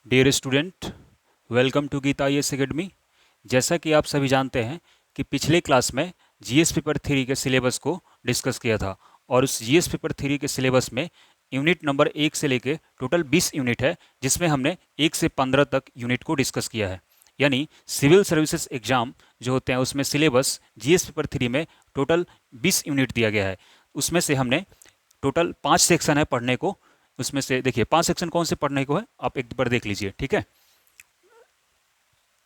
Dear student, welcome to Geeta IAS academy. जैसा कि आप सभी जानते हैं कि पिछले क्लास में जीएस पेपर थ्री के सिलेबस को डिस्कस किया था और उस जीएस पेपर थ्री के सिलेबस में यूनिट नंबर 1 से लेके टोटल 20 यूनिट है, जिसमें हमने 1 से 15 तक यूनिट को डिस्कस किया है। यानी सिविल सर्विसेज एग्जाम जो होते हैं उसमें सिलेबस जीएस पेपर थ्री में टोटल 20 यूनिट दिया गया है। उसमें से हमने टोटल 5 सेक्शन है पढ़ने को। उसमें से देखिए 5 सेक्शन कौन से पढ़ने को है, आप एक बार देख लीजिए। ठीक है,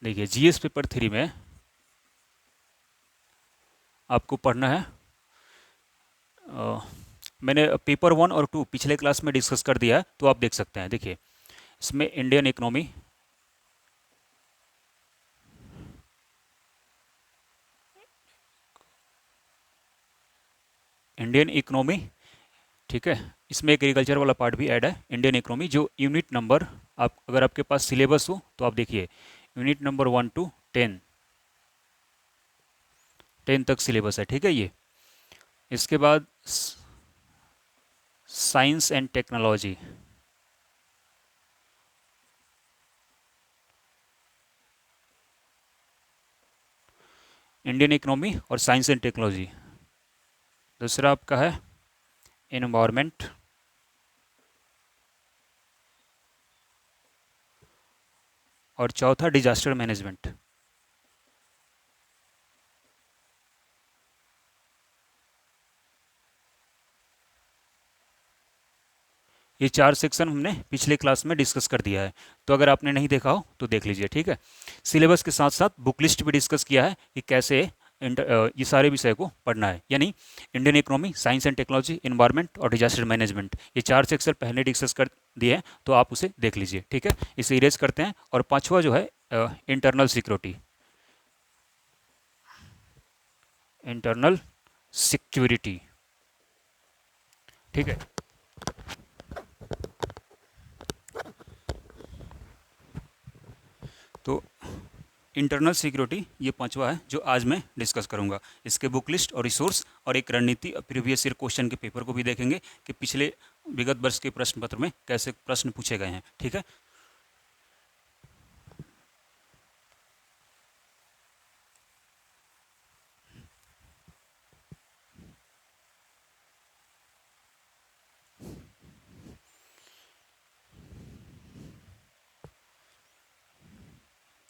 देखिए जीएस पेपर थ्री में आपको पढ़ना है। अ, मैंने पेपर वन और टू पिछले क्लास में डिस्कस कर दिया है, तो आप देख सकते हैं। देखिए इसमें इंडियन इकोनॉमी, ठीक है, इसमें एग्रीकल्चर वाला पार्ट भी ऐड है। इंडियन इकोनॉमी जो यूनिट नंबर, आप अगर आपके पास सिलेबस हो तो आप देखिए यूनिट नंबर 1 to 10, 10 तक सिलेबस है। ठीक है, ये इसके बाद science and technology, Indian economy और साइंस एंड टेक्नोलॉजी। दूसरा आपका है एनवायरमेंट, और चौथा डिजास्टर मैनेजमेंट। ये 4 सेक्शन हमने पिछले क्लास में डिस्कस कर दिया है, तो अगर आपने नहीं देखा हो तो देख लीजिए। ठीक है, सिलेबस के साथ साथ बुक लिस्ट भी डिस्कस किया है कि कैसे ये सारे विषय को पढ़ना है। यानी Indian economy, science and technology, environment और डिजास्टर मैनेजमेंट, ये 4 सेक्शन पहले डिस्कस कर दिए हैं, तो आप उसे देख लीजिए। ठीक है, इसे इरेज करते हैं। और पांचवा जो है इंटरनल सिक्योरिटी, इंटरनल सिक्योरिटी। ठीक है, तो इंटरनल सिक्योरिटी ये पांचवा है जो आज मैं डिस्कस करूंगा। इसके बुक लिस्ट और रिसोर्स और एक रणनीति प्रीवियस ईयर क्वेश्चन के पेपर को भी देखेंगे कि पिछले विगत वर्ष के प्रश्न पत्र में कैसे प्रश्न पूछे गए हैं। ठीक है,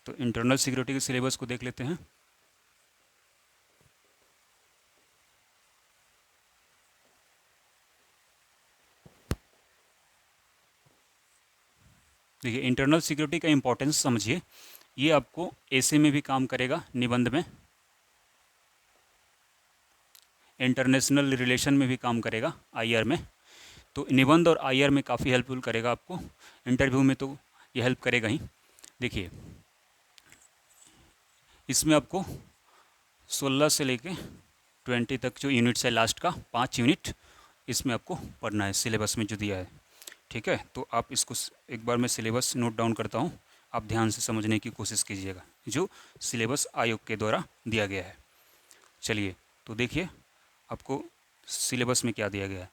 तो इंटरनल सिक्योरिटी के सिलेबस को देख लेते हैं। देखिए इंटरनल सिक्योरिटी का इंपॉर्टेंस समझिए। ये आपको ऐसे में भी काम करेगा, निबंध में, इंटरनेशनल रिलेशन में भी काम करेगा, आईआर में। तो निबंध और आईआर में काफ़ी हेल्पफुल करेगा आपको। इंटरव्यू में तो ये हेल्प करेगा ही। देखिए इसमें आपको 16 से लेके 20 तक जो यूनिट्स है, लास्ट का 5 यूनिट इसमें आपको पढ़ना है सिलेबस में जो दिया है। ठीक है, तो आप इसको एक बार मैं सिलेबस नोट डाउन करता हूँ, आप ध्यान से समझने की कोशिश कीजिएगा जो सिलेबस आयोग के द्वारा दिया गया है। चलिए तो देखिए आपको सिलेबस में क्या दिया गया है।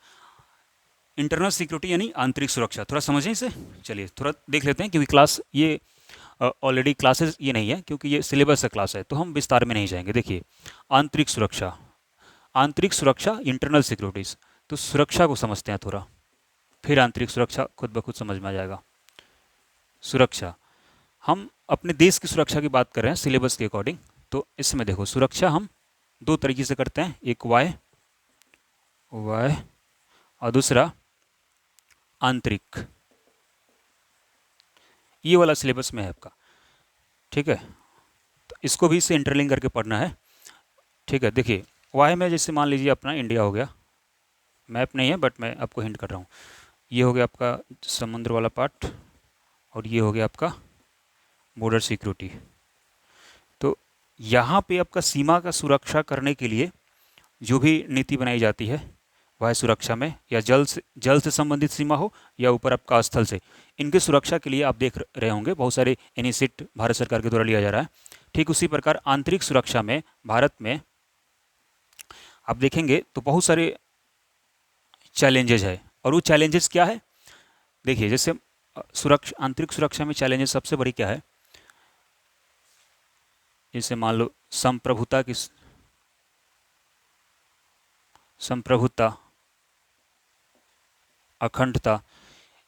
इंटरनल सिक्योरिटी यानी आंतरिक सुरक्षा, थोड़ा समझें इसे। चलिए थोड़ा देख लेते हैं, क्योंकि क्लास ये ऑलरेडी क्लासेस ये नहीं है, क्योंकि ये सिलेबस का क्लास है, तो हम विस्तार में नहीं जाएंगे। देखिए आंतरिक सुरक्षा, आंतरिक सुरक्षा, इंटरनल सिक्योरिटीज़। तो सुरक्षा को समझते हैं थोड़ा, फिर आंतरिक सुरक्षा खुद ब खुद समझ में आ जाएगा। सुरक्षा, हम अपने देश की सुरक्षा की बात कर रहे हैं सिलेबस के अकॉर्डिंग। तो इसमें देखो सुरक्षा हम दो तरीके से करते हैं, एक वाय वाय और दूसरा आंतरिक। ये वाला सिलेबस में है आपका। ठीक है, तो इसको भी इससे इंटरलिंक करके पढ़ना है। ठीक है, देखिए वाय में जैसे मान लीजिए अपना इंडिया हो गया, मैप नहीं है बट मैं आपको हिंट कर रहा हूँ। ये हो गया आपका समुद्र वाला पार्ट, और ये हो गया आपका बॉर्डर सिक्योरिटी। तो यहाँ पे आपका सीमा का सुरक्षा करने के लिए जो भी नीति बनाई जाती है वह सुरक्षा में, या जल से संबंधित सीमा हो या ऊपर आपका स्थल से, इनकी सुरक्षा के लिए आप देख रहे होंगे बहुत सारे इनिशिएटिव भारत सरकार के द्वारा लिया जा रहा है। ठीक उसी प्रकार आंतरिक सुरक्षा में भारत में आप देखेंगे तो बहुत सारे चैलेंजेज है। और वो चैलेंजेस क्या है, देखिए जैसे सुरक्षा, आंतरिक सुरक्षा में चैलेंजेस सबसे बड़ी क्या है? जैसे मान लो संप्रभुता, अखंडता,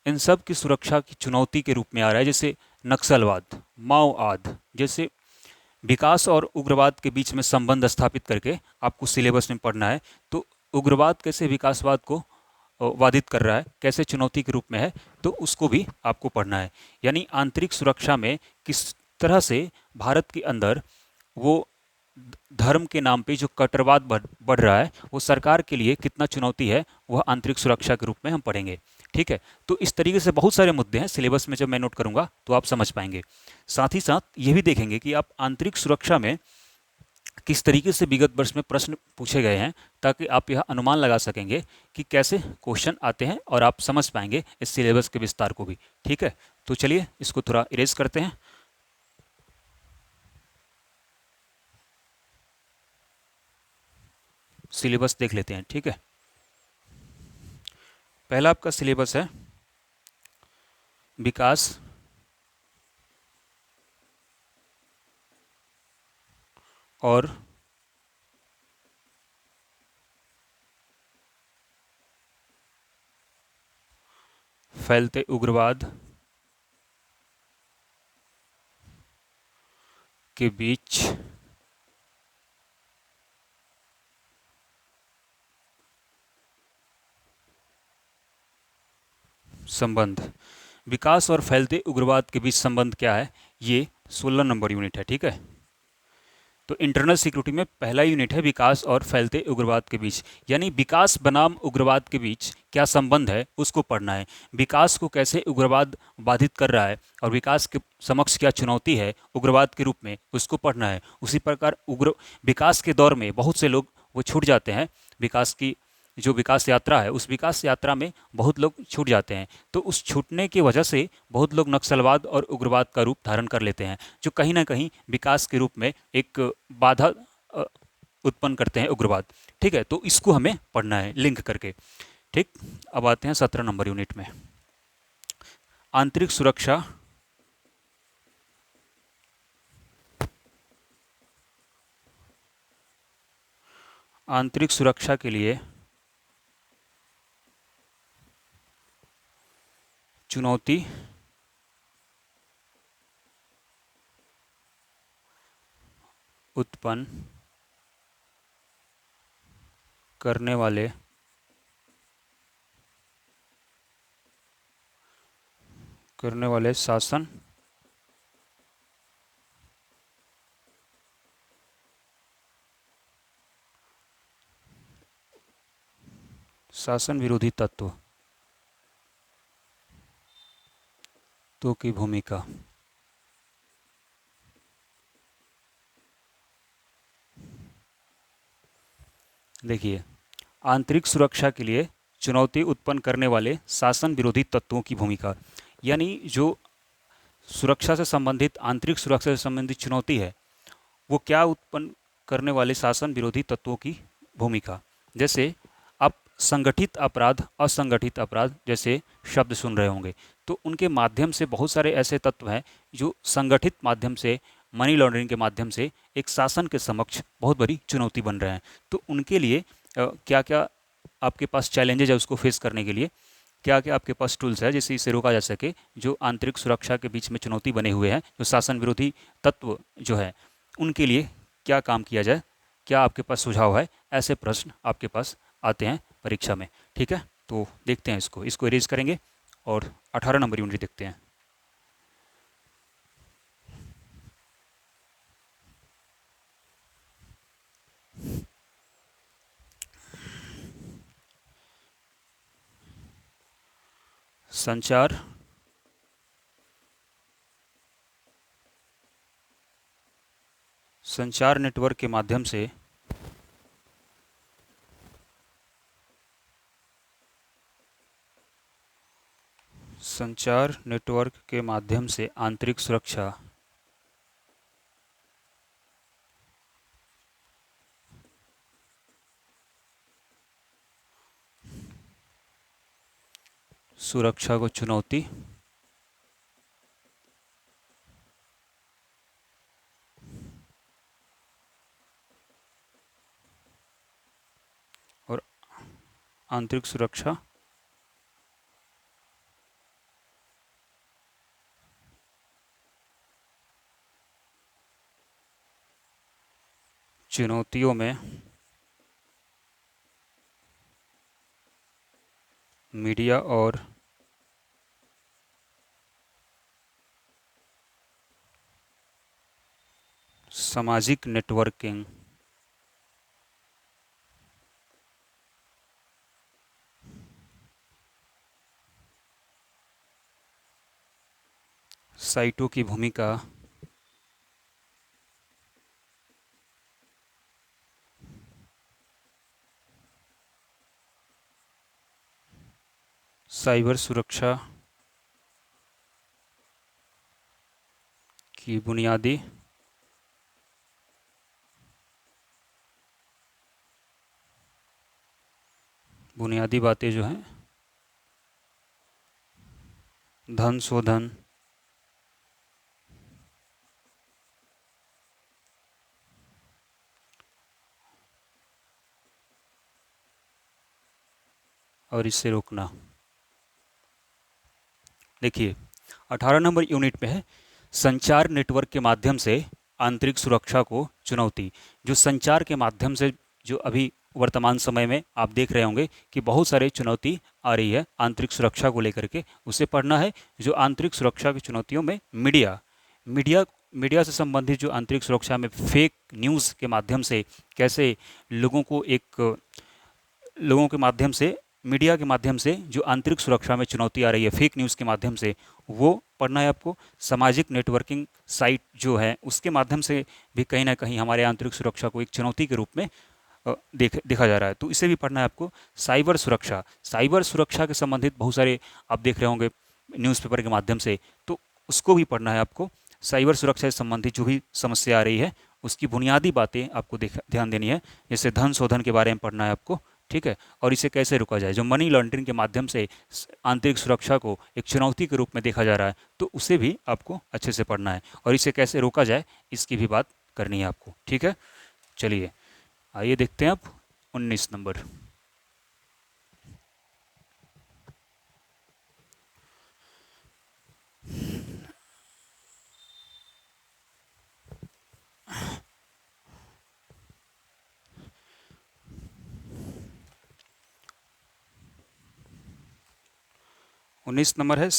इन सब की सुरक्षा की चुनौती के रूप में आ रहा है। जैसे नक्सलवाद, माओवाद, जैसे विकास और उग्रवाद के बीच में संबंध स्थापित करके आपको सिलेबस में पढ़ना है। तो उग्रवाद कैसे विकासवाद को बाधित कर रहा है, कैसे चुनौती के रूप में है, तो उसको भी आपको पढ़ना है। यानी आंतरिक सुरक्षा में किस तरह से भारत के अंदर वो धर्म के नाम पे जो कट्टरवाद बढ़ रहा है, वो सरकार के लिए कितना चुनौती है, वह आंतरिक सुरक्षा के रूप में हम पढ़ेंगे। ठीक है, तो इस तरीके से बहुत सारे मुद्दे हैं, सिलेबस में जब मैं नोट करूंगा तो आप समझ पाएंगे। साथ ही साथ ये भी देखेंगे कि आप आंतरिक सुरक्षा में किस तरीके से विगत वर्ष में प्रश्न पूछे गए हैं, ताकि आप यह अनुमान लगा सकेंगे कि कैसे क्वेश्चन आते हैं और आप समझ पाएंगे इस सिलेबस के विस्तार को भी। ठीक है, तो चलिए इसको थोड़ा इरेज करते हैं। सिलेबस देख लेते हैं। ठीक है, पहला आपका सिलेबस है विकास और फैलते उग्रवाद के बीच संबंध। विकास और फैलते उग्रवाद के बीच संबंध क्या है, ये 16 नंबर यूनिट है। ठीक है, तो इंटरनल सिक्योरिटी में पहला यूनिट है विकास और फैलते उग्रवाद के बीच, यानी विकास बनाम उग्रवाद के बीच क्या संबंध है उसको पढ़ना है। विकास को कैसे उग्रवाद बाधित कर रहा है और विकास के समक्ष क्या चुनौती है उग्रवाद के रूप में, उसको पढ़ना है। उसी प्रकार उग्र विकास के दौर में बहुत से लोग वो छूट जाते हैं। विकास की जो विकास यात्रा है, उस विकास यात्रा में बहुत लोग छूट जाते हैं। तो उस छूटने की वजह से बहुत लोग नक्सलवाद और उग्रवाद का रूप धारण कर लेते हैं, जो कहीं ना कहीं विकास के रूप में एक बाधा उत्पन्न करते हैं, उग्रवाद। ठीक है, तो इसको हमें पढ़ना है लिंक करके। ठीक, अब आते हैं 17 नंबर यूनिट में, आंतरिक सुरक्षा आंतरिक सुरक्षा के लिए चुनौती उत्पन्न करने वाले शासन विरोधी तत्व तो की भूमिका। देखिए, आंतरिक सुरक्षा के लिए चुनौती उत्पन्न करने वाले शासन विरोधी तत्वों की भूमिका, यानी जो सुरक्षा से संबंधित, आंतरिक सुरक्षा से संबंधित चुनौती है, वो क्या उत्पन्न करने वाले शासन विरोधी तत्वों की भूमिका। जैसे आप संगठित अपराध, असंगठित अपराध जैसे शब्द सुन रहे होंगे, तो उनके माध्यम से बहुत सारे ऐसे तत्व हैं जो संगठित माध्यम से, मनी लॉन्ड्रिंग के माध्यम से एक शासन के समक्ष बहुत बड़ी चुनौती बन रहे हैं। तो उनके लिए क्या क्या आपके पास चैलेंजेज है, उसको फेस करने के लिए क्या क्या आपके पास टूल्स है जिससे इसे रोका जा सके। जो आंतरिक सुरक्षा के बीच में चुनौती बने हुए हैं, जो शासन विरोधी तत्व जो है, उनके लिए क्या काम किया जाए, क्या आपके पास सुझाव है, ऐसे प्रश्न आपके पास आते हैं परीक्षा में। ठीक है, तो देखते हैं इसको इरेज करेंगे और 18 नंबर यूनिट देखते हैं। संचार संचार नेटवर्क के माध्यम से आंतरिक सुरक्षा को चुनौती आंतरिक सुरक्षा, चुनौतियों में मीडिया और सामाजिक नेटवर्किंग साइटों की भूमिका साइबर सुरक्षा की बुनियादी बातें जो हैं, धन शोधन, और इससे रोकना। देखिए 18 नंबर यूनिट में है संचार नेटवर्क के माध्यम से आंतरिक सुरक्षा को चुनौती। जो संचार के माध्यम से जो अभी वर्तमान समय में आप देख रहे होंगे कि बहुत सारी चुनौती आ रही है आंतरिक सुरक्षा को लेकर के, उसे पढ़ना है। जो आंतरिक सुरक्षा की चुनौतियों में मीडिया मीडिया मीडिया से संबंधित जो आंतरिक सुरक्षा में फेक न्यूज़ के माध्यम से कैसे लोगों को एक लोगों के माध्यम से मीडिया के माध्यम से जो आंतरिक सुरक्षा में चुनौती आ रही है फेक न्यूज़ के माध्यम से, वो पढ़ना है आपको। सामाजिक नेटवर्किंग साइट जो है उसके माध्यम से भी कहीं ना कहीं हमारे आंतरिक सुरक्षा को एक चुनौती के रूप में देखा जा रहा है, तो इसे भी पढ़ना है आपको। साइबर सुरक्षा के संबंधित बहुत सारे आप देख रहे होंगे न्यूज़पेपर के माध्यम से, तो उसको भी पढ़ना है आपको। साइबर सुरक्षा से संबंधित जो भी समस्या आ रही है उसकी बुनियादी बातें आपको ध्यान देनी है। जैसे धन शोधन के बारे में पढ़ना है आपको, ठीक है, और इसे कैसे रोका जाए। जो मनी लॉन्ड्रिंग के माध्यम से आंतरिक सुरक्षा को एक चुनौती के रूप में देखा जा रहा है, तो उसे भी आपको अच्छे से पढ़ना है, और इसे कैसे रोका जाए इसकी भी बात करनी है आपको, ठीक है। चलिए आइए देखते हैं अब 19 नंबर। 19 नंबर है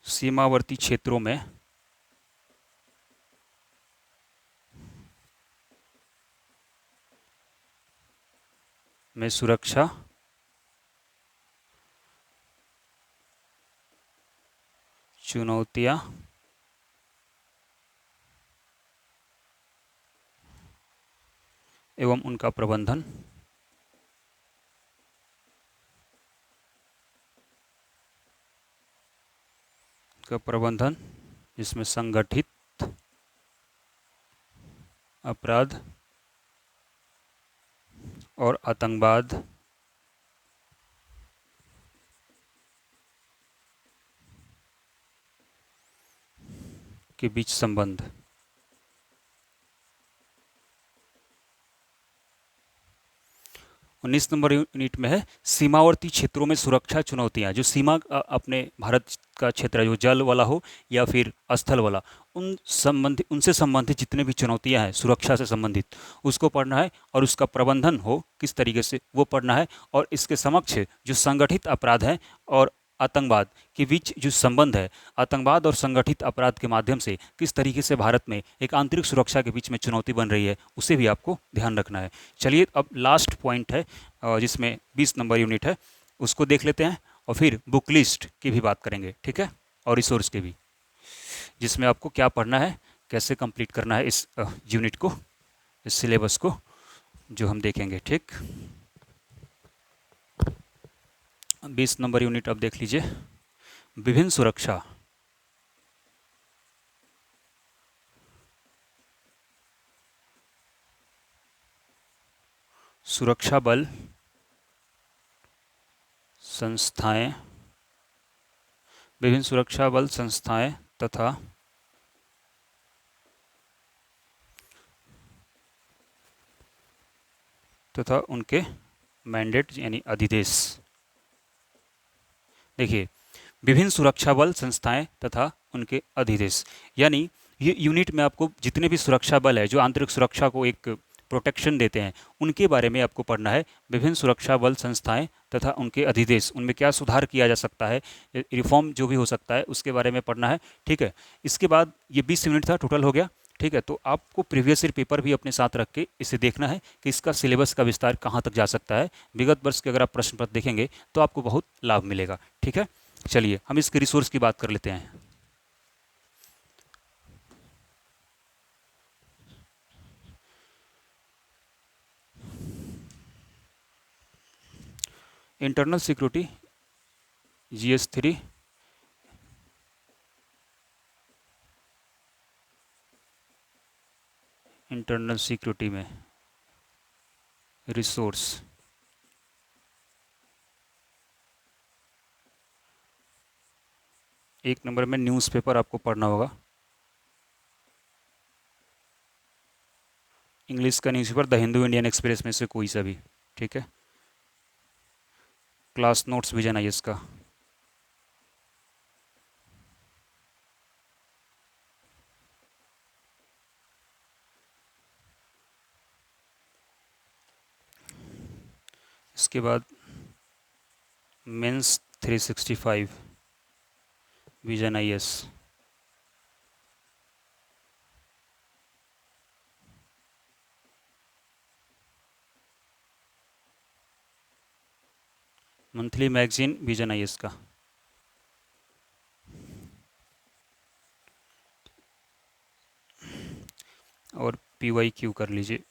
सीमावर्ती क्षेत्रों में सुरक्षा चुनौतियां एवं उनका प्रबंधन जिसमें संगठित अपराध और आतंकवाद के बीच संबंध। 19 नंबर यूनिट में है सीमावर्ती क्षेत्रों में सुरक्षा चुनौतियां। जो सीमा अपने भारत का क्षेत्र है, जो जल वाला हो या फिर स्थल वाला, उनसे संबंधित जितने भी चुनौतियां हैं सुरक्षा से संबंधित, उसको पढ़ना है, और उसका प्रबंधन हो किस तरीके से वो पढ़ना है। और इसके समक्ष जो संगठित अपराध है और आतंकवाद के बीच जो संबंध है, आतंकवाद और संगठित अपराध के माध्यम से किस तरीके से भारत में एक आंतरिक सुरक्षा के बीच में चुनौती बन रही है, उसे भी आपको ध्यान रखना है। चलिए अब लास्ट पॉइंट है जिसमें 20 नंबर यूनिट है, उसको देख लेते हैं, और फिर बुक लिस्ट की भी बात करेंगे, ठीक है, और रिसोर्स के भी, जिसमें आपको क्या पढ़ना है, कैसे कंप्लीट करना है इस यूनिट को, इस सिलेबस को, जो हम देखेंगे, ठीक। 20 नंबर यूनिट अब देख लीजिए। विभिन्न सुरक्षा बल संस्थाएं, विभिन्न सुरक्षा बल संस्थाएं तथा तथा उनके मैंडेट यानी अधिदेश। देखिए, विभिन्न सुरक्षा बल संस्थाएं तथा उनके अधिदेश, यानी ये यूनिट में आपको जितने भी सुरक्षा बल है जो आंतरिक सुरक्षा को एक प्रोटेक्शन देते हैं उनके बारे में आपको पढ़ना है। विभिन्न सुरक्षा बल संस्थाएं तथा उनके अधिदेश, उनमें क्या सुधार किया जा सकता है, रिफॉर्म जो भी हो सकता है उसके बारे में पढ़ना है। ठीक है, इसके बाद ये 20 यूनिट था टोटल हो गया। ठीक है, तो आपको प्रीवियस ईयर पेपर भी अपने साथ रख के इसे देखना है कि इसका सिलेबस का विस्तार कहाँ तक जा सकता है। विगत वर्ष के अगर आप प्रश्न पत्र देखेंगे तो आपको बहुत लाभ मिलेगा। ठीक है, चलिए हम इसके रिसोर्स की बात कर लेते हैं। Internal security GS3, internal security में रिसोर्स, एक नंबर में न्यूज़पेपर आपको पढ़ना होगा। इंग्लिश का newspaper the Hindu, Indian express में से कोई सा भी। ठीक है, क्लास नोट्स विजन IAS का। इसके बाद mains 365 vision IAS। Monthly magazine vision IAS का। और PYQ कर लीजिए।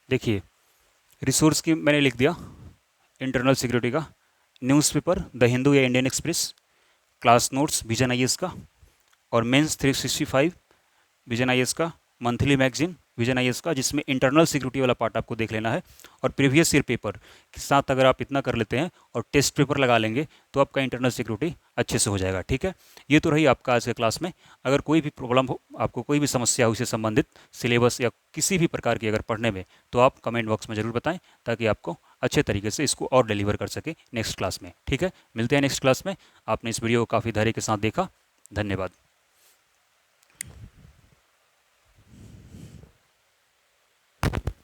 देखिए, रिसोर्स की मैंने लिख दिया इंटरनल सिक्योरिटी का, न्यूज़पेपर द हिंदू या Indian express, class notes vision IAS का, और मेंस 365 विजन IAS का, मंथली मैगजीन विजन IAS का, जिसमें इंटरनल सिक्योरिटी वाला पार्ट आपको देख लेना है। और प्रीवियस ईयर पेपर के साथ अगर आप इतना कर लेते हैं और टेस्ट पेपर लगा लेंगे तो आपका इंटरनल सिक्योरिटी अच्छे से हो जाएगा। ठीक है, ये तो रही आपका आज के क्लास में। अगर कोई भी प्रॉब्लम हो, आपको कोई भी समस्या हो इससे संबंधित सिलेबस या किसी भी प्रकार की अगर पढ़ने में, तो आप कमेंट बॉक्स में ज़रूर बताएं ताकि आपको अच्छे तरीके से इसको और डिलीवर कर सके नेक्स्ट क्लास में। ठीक है, मिलते हैं नेक्स्ट क्लास में। आपने इस वीडियो को काफ़ी धैर्य के साथ देखा, धन्यवाद।